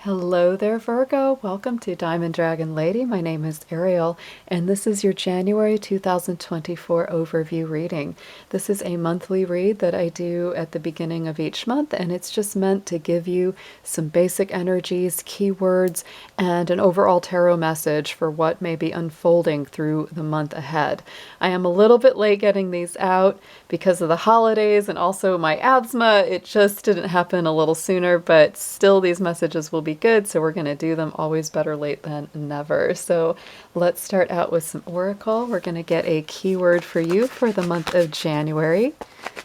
Hello there, Virgo. Welcome to Diamond Dragon Lady. My name is Ariel, and this is your January 2024 overview reading. This is a monthly read that I do at the beginning of each month, and it's just meant to give you some basic energies, keywords, and an overall tarot message for what may be unfolding through the month ahead. I am a little bit late getting these out because of the holidays and also my asthma. It just didn't happen a little sooner, but still these messages will be good, so we're going to do them. Always better late than never. So let's start out with some oracle. We're going to get a keyword for you for the month of January.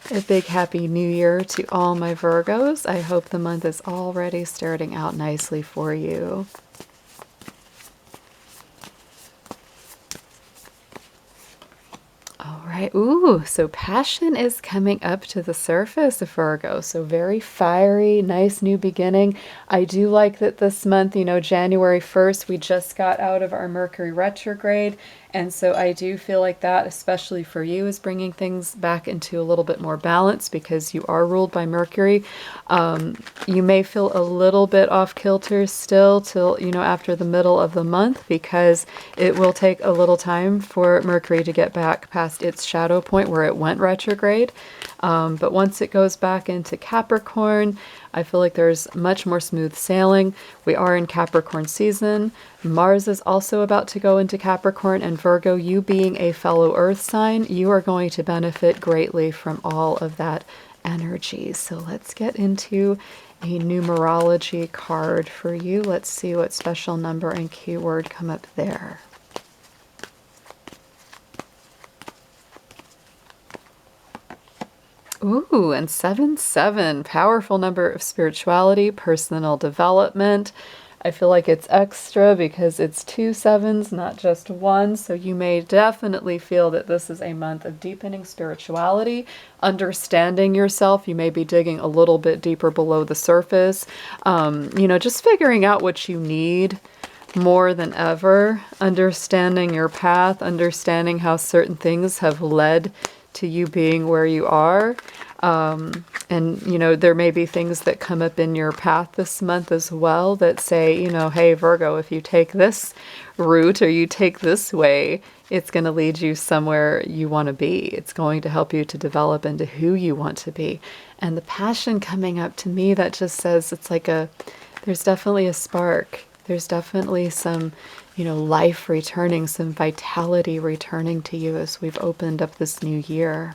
A big happy new year to all my Virgos. I hope the month is already starting out nicely for you. All right. Ooh, so passion is coming up to the surface, Virgo. So very fiery, nice new beginning. I do like that this month, January 1st, we just got out of our Mercury retrograde. And so I do feel like that, especially for you, is bringing things back into a little bit more balance because you are ruled by Mercury. You may feel a little bit off kilter still till, after the middle of the month, because it will take a little time for Mercury to get back past its shadow point where it went retrograde. But once it goes back into Capricorn, I feel like there's much more smooth sailing. We are in Capricorn season. Mars is also about to go into Capricorn, and Virgo, you being a fellow earth sign, you are going to benefit greatly from all of that energy. So let's get into a numerology card for you. Let's see what special number and keyword come up there. Ooh, and 7-7, powerful number of spirituality, personal development. I feel like it's extra because it's 2 sevens, not just one. So you may definitely feel that this is a month of deepening spirituality, understanding yourself. You may be digging a little bit deeper below the surface, just figuring out what you need more than ever, understanding your path, understanding how certain things have led to you being where you are. And, there may be things that come up in your path this month as well that say, hey, Virgo, if you take this route or you take this way, it's going to lead you somewhere you want to be. It's going to help you to develop into who you want to be. And the passion coming up to me, that just says it's like there's definitely a spark. There's definitely some, life returning, some vitality returning to you as we've opened up this new year.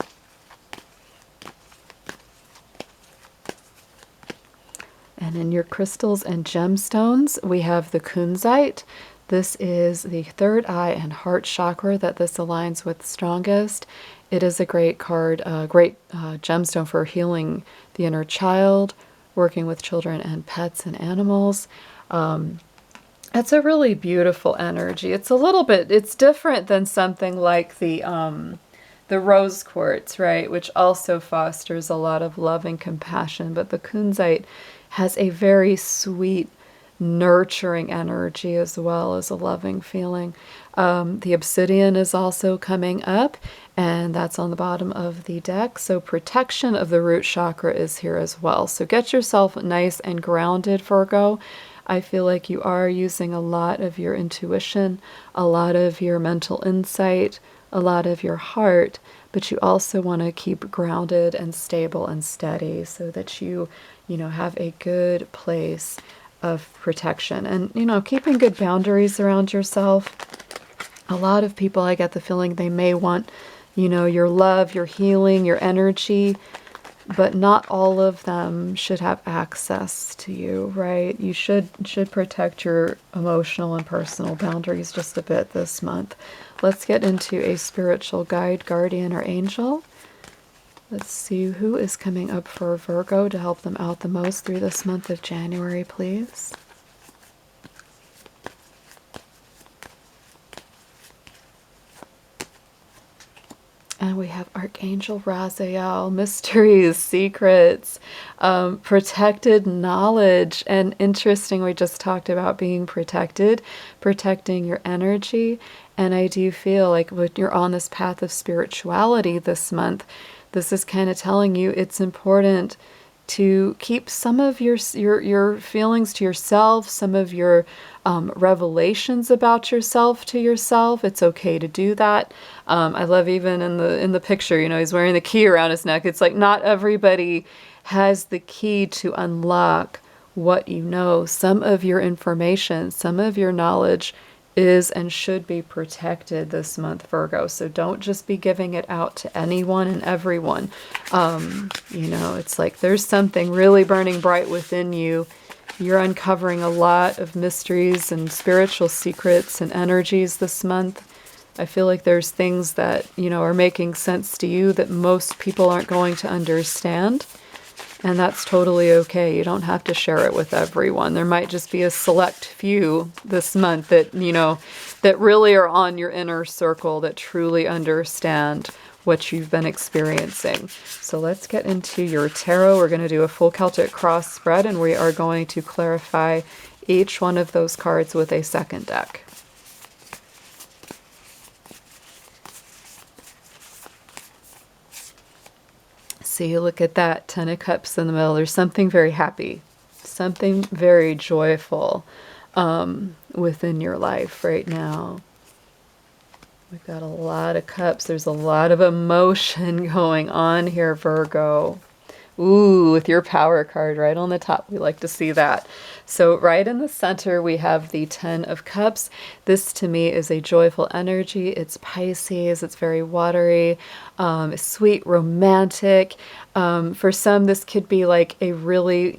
And in your crystals and gemstones, we have the kunzite. This is the third eye and heart chakra that this aligns with strongest. It is a great card, a great gemstone for healing the inner child, working with children and pets and animals. It's a really beautiful energy. It's different than something like the rose quartz, right? Which also fosters a lot of love and compassion. But the kunzite has a very sweet, nurturing energy as well as a loving feeling. The obsidian is also coming up, and that's on the bottom of the deck. So protection of the root chakra is here as well. So get yourself nice and grounded, Virgo. I feel like you are using a lot of your intuition, a lot of your mental insight, a lot of your heart, but you also want to keep grounded and stable and steady so that you have a good place of protection and, keeping good boundaries around yourself. A lot of people, I get the feeling they may want, your love, your healing, your energy, but not all of them should have access to you, right? You should protect your emotional and personal boundaries just a bit this month. Let's get into a spiritual guide, guardian, or angel. Let's see who is coming up for Virgo to help them out the most through this month of January, please. And we have Archangel Raziel, mysteries, secrets, protected knowledge. And interesting, we just talked about being protected, protecting your energy. And I do feel like when you're on this path of spirituality this month, this is kind of telling you it's important to keep some of your feelings to yourself, some of your revelations about yourself to yourself. It's okay to do that. I love even in the picture, he's wearing the key around his neck. It's like not everybody has the key to unlock what you know. Some of your information, some of your knowledge is and should be protected this month, Virgo. So don't just be giving it out to anyone and everyone. It's like there's something really burning bright within you. You're uncovering a lot of mysteries and spiritual secrets and energies this month. I feel like there's things that, are making sense to you that most people aren't going to understand. And that's totally okay. You don't have to share it with everyone. There might just be a select few this month that, that really are on your inner circle that truly understand what you've been experiencing. So let's get into your tarot. We're going to do a full Celtic cross spread, and we are going to clarify each one of those cards with a second deck. See, look at that, 10 of Cups in the middle. There's something very happy, something very joyful within your life right now. We've got a lot of cups. There's a lot of emotion going on here, Virgo. Ooh, with your power card right on the top. We like to see that. So right in the center, we have the 10 of Cups. This to me is a joyful energy. It's Pisces. It's very watery, sweet, romantic. For some, this could be like a really,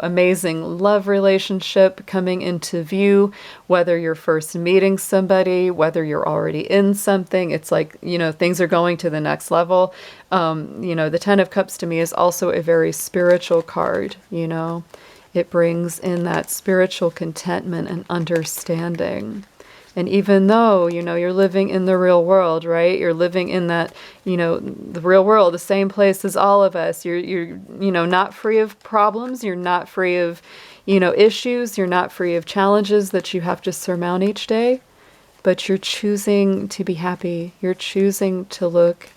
amazing love relationship coming into view, whether you're first meeting somebody, whether you're already in something. It's like, things are going to the next level. The 10 of Cups to me is also a very spiritual card, It brings in that spiritual contentment and understanding. And even though, you're living in the real world, right? You're living in that, the real world, the same place as all of us. You're not free of problems. You're not free of, issues. You're not free of challenges that you have to surmount each day. But you're choosing to be happy. You're choosing to look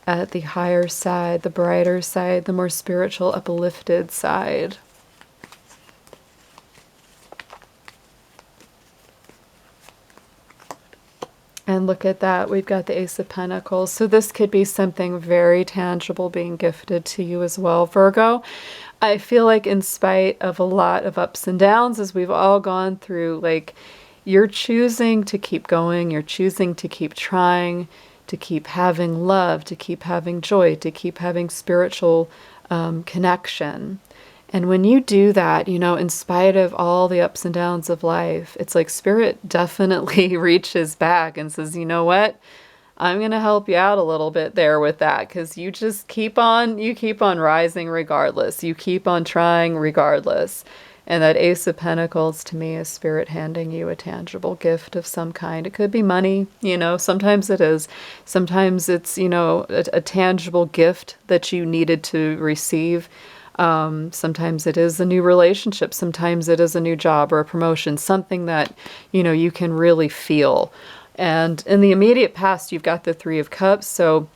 at the higher side, the brighter side, the more spiritual, uplifted side. And look at that, we've got the Ace of Pentacles. So this could be something very tangible being gifted to you as well, Virgo. I feel like in spite of a lot of ups and downs, as we've all gone through, like you're choosing to keep going, you're choosing to keep trying, to keep having love, to keep having joy, to keep having spiritual connection. And when you do that, in spite of all the ups and downs of life, it's like Spirit definitely reaches back and says, you know what? I'm going to help you out a little bit there with that, because you just keep on rising regardless. You keep on trying regardless. And that Ace of Pentacles to me is Spirit handing you a tangible gift of some kind. It could be money, sometimes it is. Sometimes it's, a tangible gift that you needed to receive. Sometimes it is a new relationship. Sometimes it is a new job or a promotion, something that, you can really feel. And in the immediate past, you've got the 3 of Cups. So,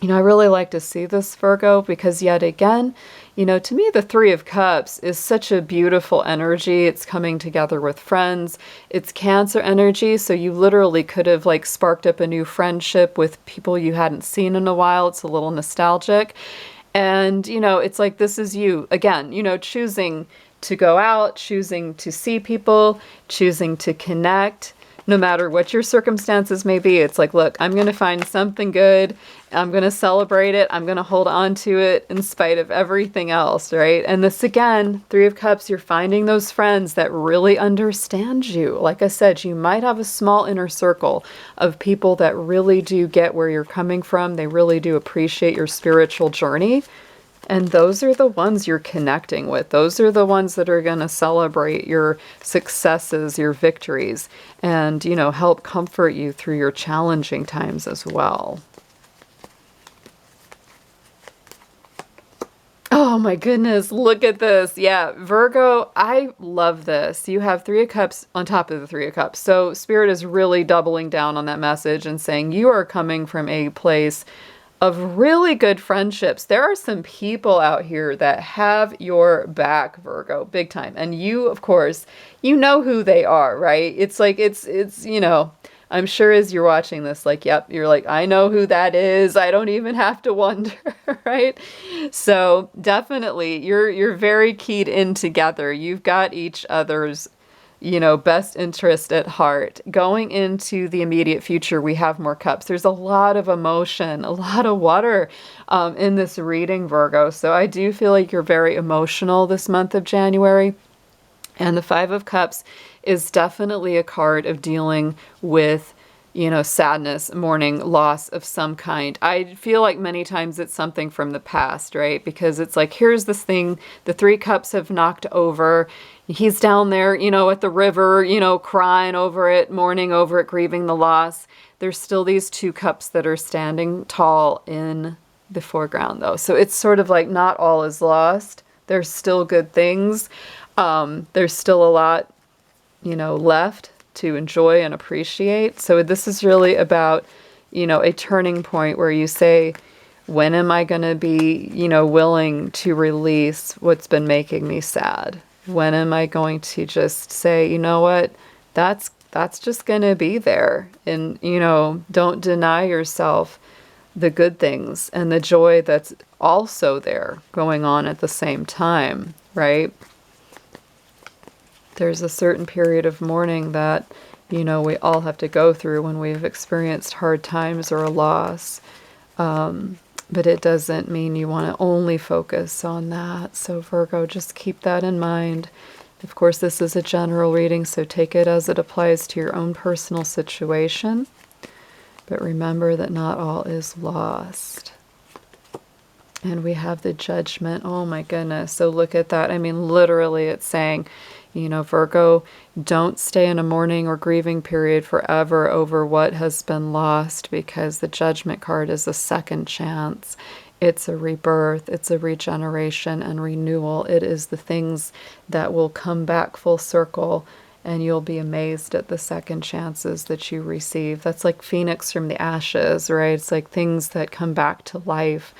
I really like to see this, Virgo, because yet again, to me, the 3 of Cups is such a beautiful energy. It's coming together with friends. It's Cancer energy. So you literally could have like sparked up a new friendship with people you hadn't seen in a while. It's a little nostalgic. And, it's like, this is you again, choosing to go out, choosing to see people, choosing to connect, no matter what your circumstances may be. It's like, look, I'm going to find something good. I'm going to celebrate it. I'm going to hold on to it in spite of everything else, right? And this again, 3 of Cups, you're finding those friends that really understand you. Like I said, you might have a small inner circle of people that really do get where you're coming from. They really do appreciate your spiritual journey. And those are the ones you're connecting with. Those are the ones that are going to celebrate your successes, your victories, and, help comfort you through your challenging times as well. Oh my goodness, look at this. Yeah, Virgo, I love this. You have 3 of Cups on top of the 3 of Cups. So Spirit is really doubling down on that message and saying you are coming from a place of really good friendships. There are some people out here that have your back, Virgo, big time. And you, of course, you know who they are, right? It's like, I'm sure as you're watching this, like, yep, you're like, I know who that is. I don't even have to wonder, right? So definitely you're very keyed in together. You've got each other's best interest at heart. Going into the immediate future, we have more cups. There's a lot of emotion, a lot of water in this reading, Virgo. So I do feel like you're very emotional this month of January. And the Five of Cups is definitely a card of dealing with, sadness, mourning, loss of some kind. I feel like many times it's something from the past, right? Because it's like, here's this thing, the Three Cups have knocked over. He's down there, at the river, crying over it, mourning over it, grieving the loss. There's still these two cups that are standing tall in the foreground, though. So it's sort of like not all is lost. There's still good things. There's still a lot, left to enjoy and appreciate. So this is really about, a turning point where you say, when am I going to be, willing to release what's been making me sad? When am I going to just say, you know what, that's just going to be there. And, don't deny yourself the good things and the joy that's also there going on at the same time, right? There's a certain period of mourning that, we all have to go through when we've experienced hard times or a loss. But it doesn't mean you want to only focus on that. So Virgo, just keep that in mind. Of course, this is a general reading, so take it as it applies to your own personal situation. But remember that not all is lost. And we have the Judgment. Oh my goodness. So look at that. I mean, literally it's saying, Virgo, don't stay in a mourning or grieving period forever over what has been lost, because the Judgment card is a second chance. It's a rebirth. It's a regeneration and renewal. It is the things that will come back full circle, and you'll be amazed at the second chances that you receive. That's like Phoenix from the ashes, right? It's like things that come back to life.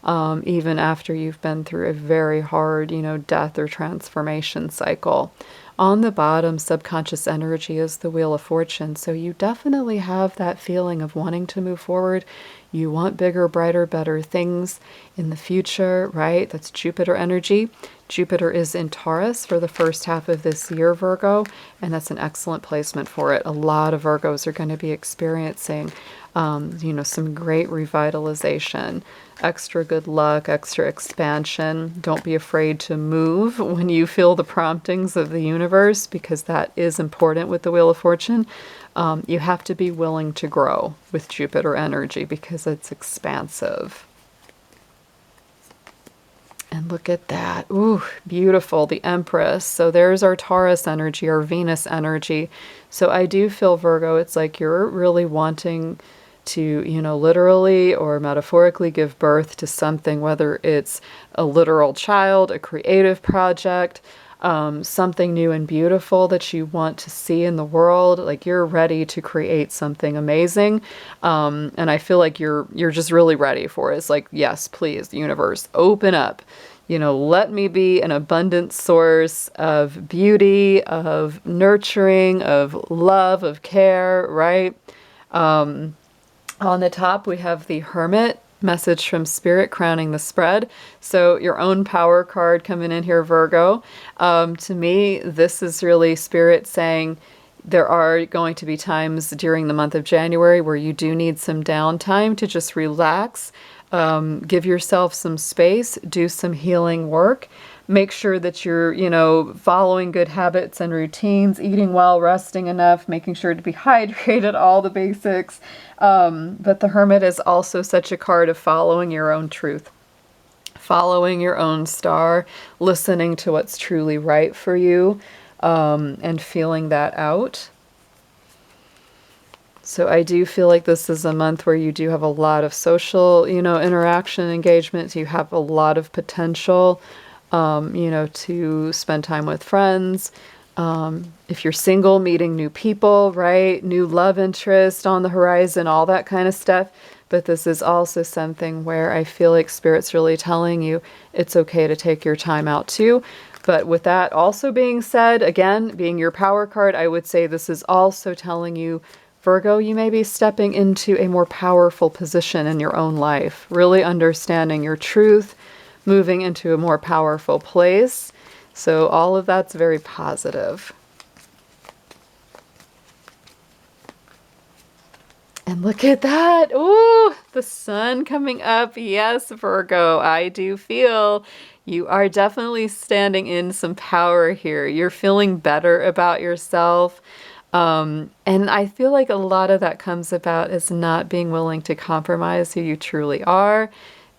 Even after you've been through a very hard, death or transformation cycle. On the bottom, subconscious energy is the Wheel of Fortune. So you definitely have that feeling of wanting to move forward. You want bigger, brighter, better things in the future, right? That's Jupiter energy. Jupiter is in Taurus for the first half of this year, Virgo, and that's an excellent placement for it. A lot of Virgos are going to be experiencing, some great revitalization, extra good luck, extra expansion. Don't be afraid to move when you feel the promptings of the universe, because that is important with the Wheel of Fortune. You have to be willing to grow with Jupiter energy because it's expansive. And look at that. Ooh, beautiful. The Empress. So there's our Taurus energy, our Venus energy. So I do feel, Virgo, it's like you're really wanting to, literally or metaphorically give birth to something, whether it's a literal child, a creative project, something new and beautiful that you want to see in the world. Like you're ready to create something amazing. And I feel like you're just really ready for it. It's like, yes, please, universe, open up. Let me be an abundant source of beauty, of nurturing, of love, of care, right? On the top, we have the Hermit, message from Spirit, crowning the spread. So your own power card coming in here, Virgo. To me, this is really Spirit saying there are going to be times during the month of January where you do need some downtime to just relax, give yourself some space, do some healing work. Make sure that you're, following good habits and routines, eating well, resting enough, making sure to be hydrated, all the basics. But the Hermit is also such a card of following your own truth, following your own star, listening to what's truly right for you, and feeling that out. So I do feel like this is a month where you do have a lot of social, interaction, engagement. You have a lot of potential, to spend time with friends. If you're single, meeting new people, right? New love interest on the horizon, all that kind of stuff. but this is also something where I feel like Spirit's really telling you it's okay to take your time out too. But with that also being said, again, being your power card, I would say this is also telling you, Virgo, you may be stepping into a more powerful position in your own life, really understanding your truth, moving into a more powerful place. So all of that's very positive. And look at that. Ooh, the sun coming up. Yes, Virgo, I do feel you are definitely standing in some power here. You're feeling better about yourself. And I feel like a lot of that comes about as not being willing to compromise who you truly are,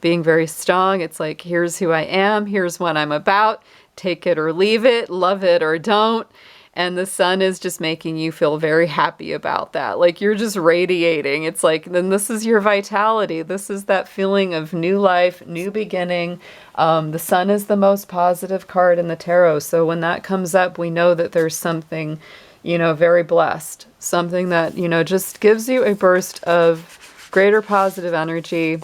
being very strong. It's like, here's who I am, here's what I'm about, take it or leave it, love it or don't. And the sun is just making you feel very happy about that. Like you're just radiating. It's like, then this is your vitality. This is that feeling of new life, new beginning. The sun is the most positive card in the tarot. So when that comes up, we know that there's something, very blessed. Something that, just gives you a burst of greater positive energy.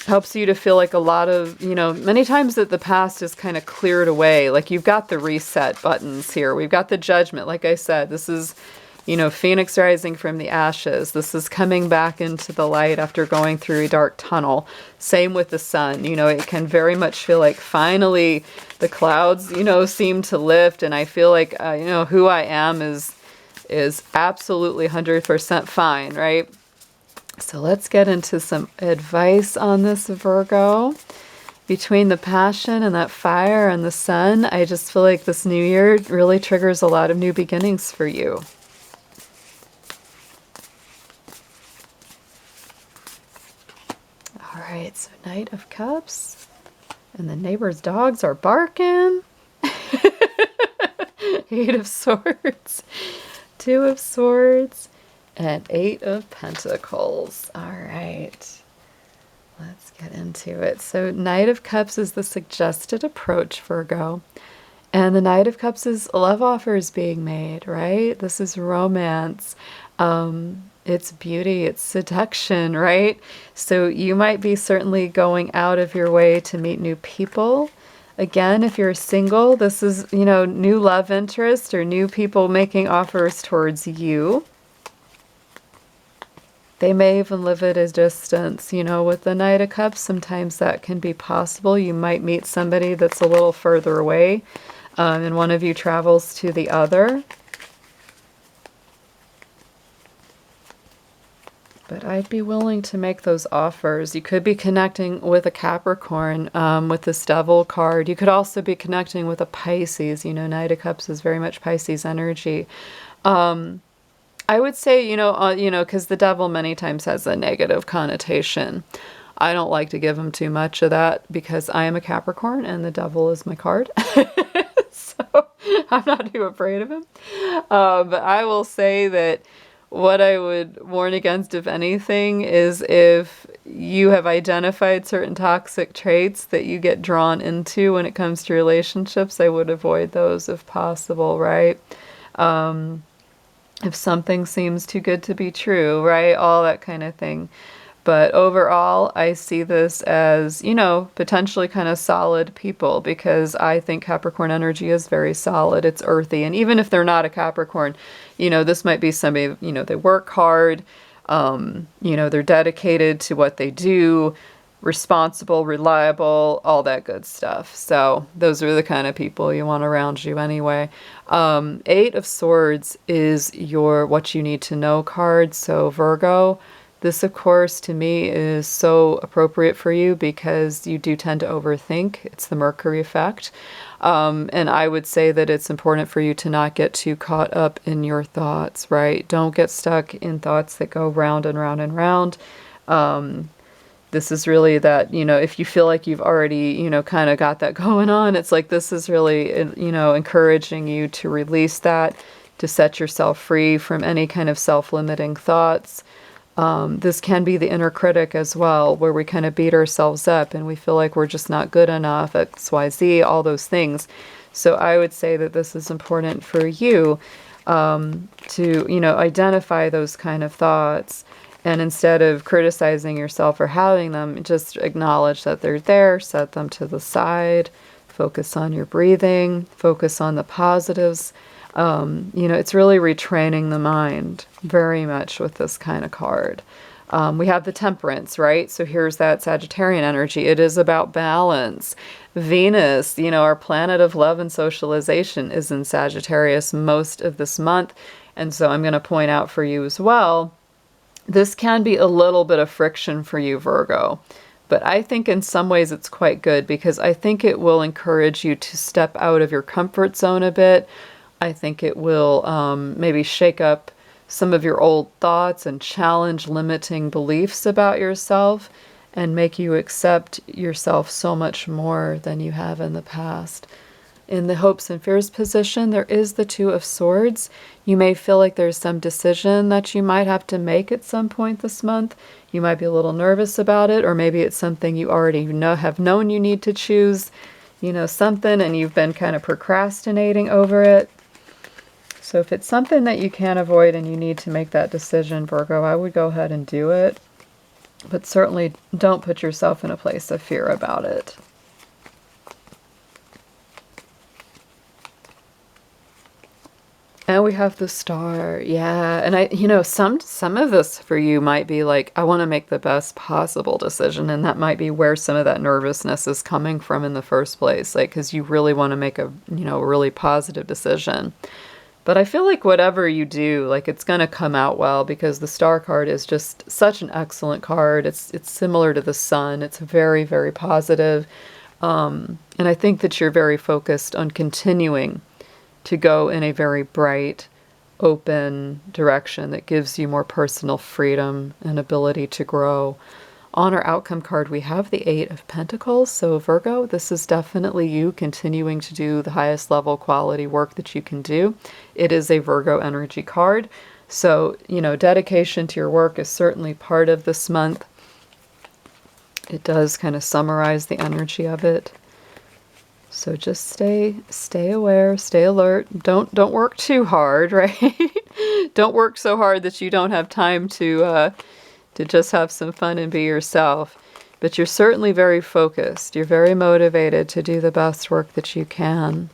Helps you to feel like a lot of, many times that the past is kind of cleared away. Like you've got the reset buttons here. We've got the judgment. Like I said, this is, Phoenix rising from the ashes. This is coming back into the light after going through a dark tunnel. Same with the sun. It can very much feel like finally the clouds, seem to lift. And I feel like, who I am is absolutely 100% fine, right? So let's get into some advice on this, Virgo. Between the passion and that fire and the sun, I just feel like this new year really triggers a lot of new beginnings for you. All right, so Knight of Cups. And the neighbor's dogs are barking. Eight of Swords. Two of Swords. And Eight of Pentacles. All right, let's get into it. So Knight of Cups is the suggested approach, Virgo. And the Knight of Cups is love offers being made, right? This is romance. It's beauty, it's seduction, right? So you might be certainly going out of your way to meet new people. Again, if you're single, this is, new love interest or new people making offers towards you. They may even live at a distance. With the Knight of Cups, sometimes that can be possible. You might meet somebody that's a little further away, and one of you travels to the other. But I'd be willing to make those offers. You could be connecting with a Capricorn with this Devil card. You could also be connecting with a Pisces. Knight of Cups is very much Pisces energy. I would say, because the devil many times has a negative connotation. I don't like to give him too much of that because I am a Capricorn and the devil is my card. So I'm not too afraid of him. But I will say that what I would warn against, if anything, is if you have identified certain toxic traits that you get drawn into when it comes to relationships, I would avoid those if possible, right? If something seems too good to be true, right? All that kind of thing. But overall, I see this as, potentially kind of solid people because I think Capricorn energy is very solid. It's earthy. And even if they're not a Capricorn, this might be somebody, they work hard, they're dedicated to what they do, responsible, reliable, all that good stuff. So those are the kind of people you want around you anyway. Eight of Swords is your what you need to know card. So Virgo, this of course to me is so appropriate for you because you do tend to overthink. It's the Mercury effect. And I would say that it's important for you to not get too caught up in your thoughts, right? Don't get stuck in thoughts that go round and round and round. This is really that, if you feel like you've already, kind of got that going on, it's like this is really, encouraging you to release that, to set yourself free from any kind of self-limiting thoughts. This can be the inner critic as well, where we kind of beat ourselves up and we feel like we're just not good enough, XYZ, all those things. So I would say that this is important for you to, identify those kind of thoughts And instead of criticizing yourself for having them, just acknowledge that they're there, set them to the side, focus on your breathing, focus on the positives. It's really retraining the mind very much with this kind of card. We have the Temperance, right? So here's that Sagittarian energy. It is about balance. Venus, our planet of love and socialization, is in Sagittarius most of this month. And so I'm going to point out for you as well, this can be a little bit of friction for you, Virgo. But I think in some ways it's quite good, because I think it will encourage you to step out of your comfort zone a bit. I think it will maybe shake up some of your old thoughts and challenge limiting beliefs about yourself and make you accept yourself so much more than you have in the past. In the hopes and fears position, there is the Two of Swords. You may feel like there's some decision that you might have to make at some point this month. You might be a little nervous about it, or maybe it's something you already have known you need to choose, something, and you've been kind of procrastinating over it. So if it's something that you can't avoid and you need to make that decision, Virgo, I would go ahead and do it. But certainly don't put yourself in a place of fear about it. And we have the Star. Yeah. And some of this for you might be like, I want to make the best possible decision. And that might be where some of that nervousness is coming from in the first place. Like, because you really want to make a, really positive decision. But I feel like whatever you do, like, it's going to come out well, because the Star card is just such an excellent card. It's similar to the Sun. It's very, very positive. And I think that you're very focused on continuing to go in a very bright, open direction that gives you more personal freedom and ability to grow. On our outcome card, we have the Eight of Pentacles. So Virgo, this is definitely you continuing to do the highest level quality work that you can do. It is a Virgo energy card. So, dedication to your work is certainly part of this month. It does kind of summarize the energy of it. So just stay aware, stay alert. Don't work too hard, right? Don't work so hard that you don't have time to just have some fun and be yourself. But you're certainly very focused. You're very motivated to do the best work that you can.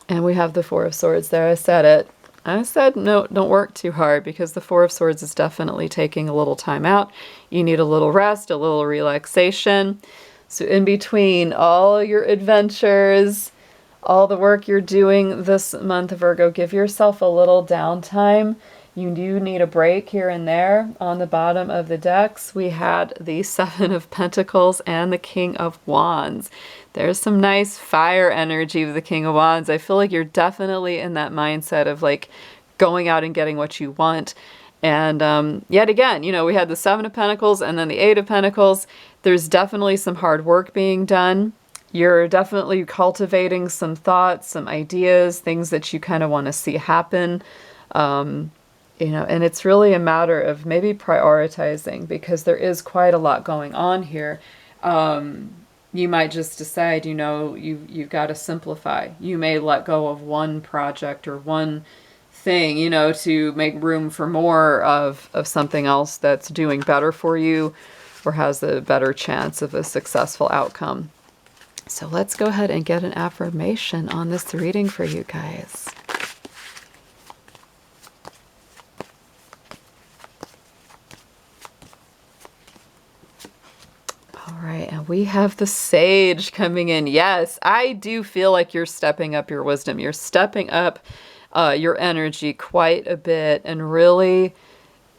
And we have the Four of Swords there. I said it. I said, no, don't work too hard, because the Four of Swords is definitely taking a little time out. You need a little rest, a little relaxation. So in between all your adventures, all the work you're doing this month, Virgo, give yourself a little downtime. You do need a break here and there. On the bottom of the decks, we had the Seven of Pentacles and the King of Wands. There's some nice fire energy with the King of Wands. I feel like you're definitely in that mindset of like going out and getting what you want. And yet again, we had the Seven of Pentacles and then the Eight of Pentacles. There's definitely some hard work being done. You're definitely cultivating some thoughts, some ideas, things that you kind of want to see happen. And it's really a matter of maybe prioritizing, because there is quite a lot going on here. You might just decide, you've got to simplify. You may let go of one project or one thing, to make room for more of something else that's doing better for you or has a better chance of a successful outcome. So let's go ahead and get an affirmation on this reading for you guys. All right, and we have the Sage coming in. Yes, I do feel like you're stepping up your wisdom. You're stepping up your energy quite a bit and really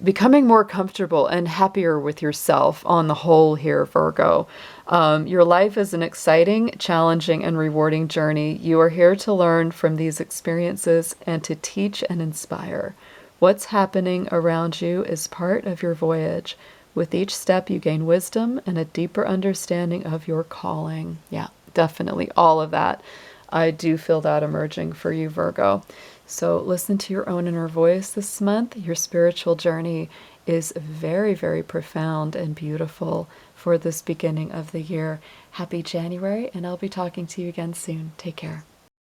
becoming more comfortable and happier with yourself on the whole here, Virgo. Your life is an exciting, challenging, and rewarding journey. You are here to learn from these experiences and to teach and inspire. What's happening around you is part of your voyage. With each step, you gain wisdom and a deeper understanding of your calling. Yeah, definitely all of that. I do feel that emerging for you, Virgo. So listen to your own inner voice this month. Your spiritual journey is very, very profound and beautiful for this beginning of the year. Happy January, and I'll be talking to you again soon. Take care.